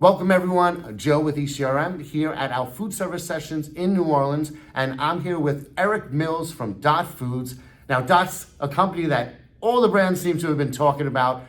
Welcome everyone, Joe with ECRM here at our food service sessions in New Orleans, and I'm here with Erik Mills from Dot Foods. Now Dot's a company that all the brands seem to have been talking about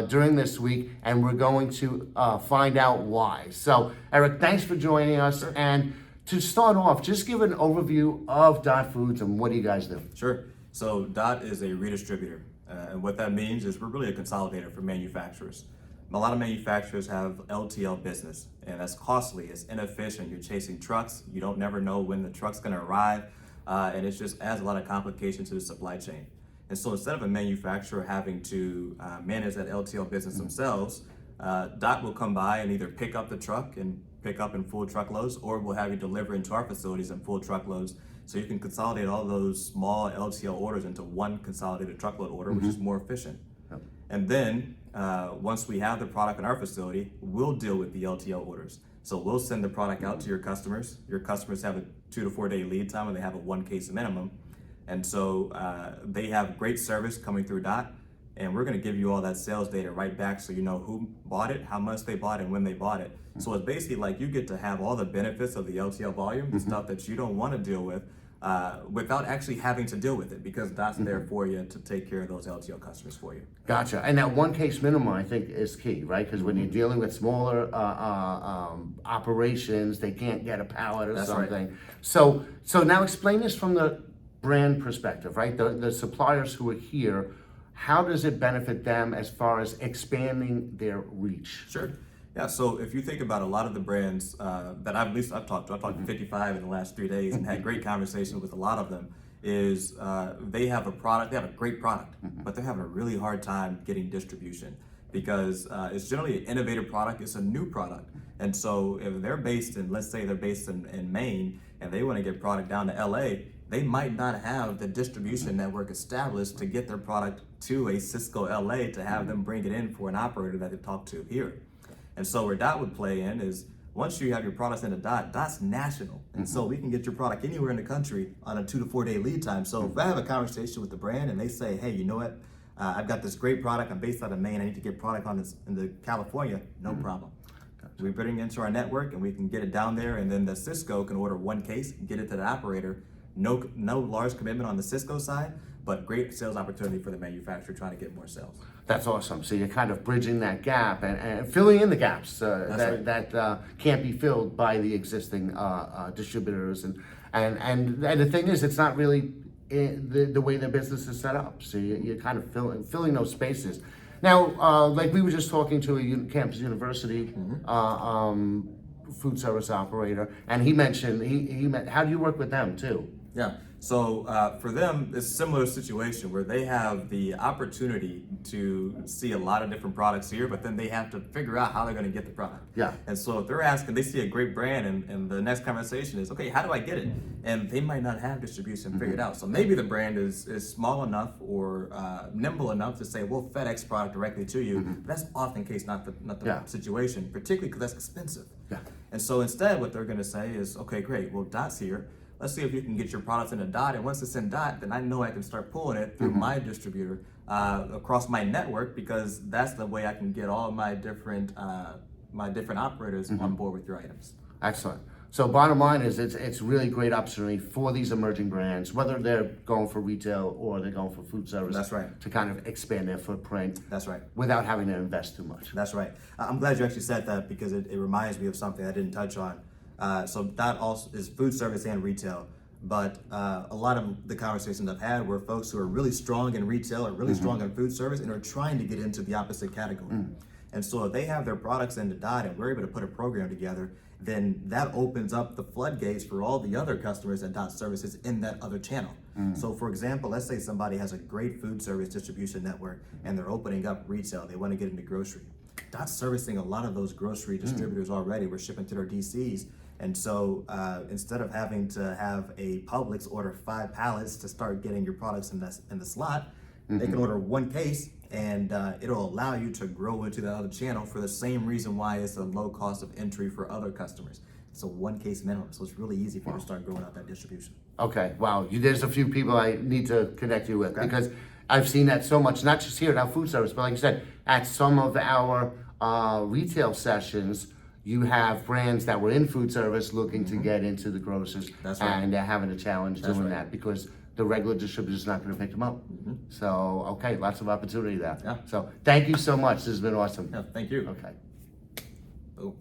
during this week, and we're going to find out why. So Erik, thanks for joining us. Sure. And to start off, just give an overview of Dot Foods and what do you guys do? Sure. So Dot is a redistributor, and what that means is we're really a consolidator for manufacturers. A lot of manufacturers have LTL business, and that's costly, it's inefficient, you're chasing trucks, you don't never know when the truck's gonna arrive, and it just adds a lot of complication to the supply chain. And so instead of a manufacturer having to manage that LTL business themselves, Dot will come by and either pick up the truck and pick up in full truckloads, or we'll have you deliver into our facilities in full truckloads. So you can consolidate all those small LTL orders into one consolidated truckload order, which is more efficient. Yep. And then once we have the product in our facility, we'll deal with the LTL orders. So we'll send the product out to your customers. Your customers have a 2 to 4 day lead time, and they have a 1 case minimum. And so they have great service coming through Dot, and we're gonna give you all that sales data right back so you know who bought it, how much they bought, and when they bought it. So it's basically like you get to have all the benefits of the LTL volume, the stuff that you don't wanna deal with, without actually having to deal with it, because Dot's there for you to take care of those LTL customers for you. Gotcha. And that 1 case minimum, I think, is key, right? Because when you're dealing with smaller operations, they can't get a pallet or That's something. right. So now explain this from the brand perspective, right? The suppliers who are here, how does it benefit them as far as expanding their reach? Sure. Yeah, so if you think about a lot of the brands that I've talked to 55 in the last 3 days and had great conversations with a lot of them, is they have a great product, but they're having a really hard time getting distribution because it's generally an innovative product, it's a new product. And so if they're based in, let's say they're based in Maine, and they want to get product down to LA, they might not have the distribution network established to get their product to a Cisco LA to have them bring it in for an operator that they talk to here. And so where Dot would play in is once you have your products in a Dot's national. And so we can get your product anywhere in the country on a 2 to 4 day lead time. So if I have a conversation with the brand and they say, hey, you know what? I've got this great product. I'm based out of Maine. I need to get product into California. No problem. We bring it into our network and we can get it down there, and then the Cisco can order 1 case, get it to the operator. No large commitment on the Cisco side, but great sales opportunity for the manufacturer trying to get more sales. That's awesome. So you're kind of bridging that gap and filling in the gaps right. that can't be filled by the existing distributors. And the thing is, it's not really the way their business is set up. So you're kind of filling those spaces. Now, like we were just talking to a campus university food service operator, and he mentioned, how do you work with them too? Yeah, so for them, it's a similar situation where they have the opportunity to see a lot of different products here, but then they have to figure out how they're going to get the product. Yeah. And so if they're asking, they see a great brand, and the next conversation is, okay, how do I get it? And they might not have distribution figured out. So maybe the brand is small enough or nimble enough to say, we'll FedEx product directly to you. But that's often the case, not the situation, particularly because that's expensive. Yeah. And so instead, what they're going to say is, okay, great, well, Dot's here. Let's see if you can get your products in a Dot, and once it's in Dot, then I know I can start pulling it through my distributor across my network, because that's the way I can get all of my different operators on board with your items. Excellent. So bottom line is, it's really great opportunity for these emerging brands, whether they're going for retail or they're going for food service. That's right. To kind of expand their footprint. That's right. Without having to invest too much. That's right. I'm glad you actually said that, because it reminds me of something I didn't touch on. So Dot also is food service and retail, but a lot of the conversations I've had were folks who are really strong in retail or really strong in food service and are trying to get into the opposite category. And so if they have their products in the Dot and we're able to put a program together, then that opens up the floodgates for all the other customers that Dot services in that other channel. So for example, let's say somebody has a great food service distribution network and they're opening up retail, they want to get into grocery. Dot's servicing a lot of those grocery distributors already. We're shipping to their DCs. And so instead of having to have a Publix order 5 pallets to start getting your products in the slot, they can order 1 case, and it'll allow you to grow into the other channel for the same reason why it's a low cost of entry for other customers. It's a 1 case minimum, so it's really easy for you to start growing out that distribution. Okay, wow. There's a few people I need to connect you with, because I've seen that so much, not just here at our food service, but like you said, at some of our retail sessions, you have brands that were in food service looking to get into the grocers, That's right. and they're having a challenge doing right. that because the regular distributor's not going to pick them up. So, okay, lots of opportunity there. Yeah. So, thank you so much. This has been awesome. Yeah, thank you. Okay. Boom.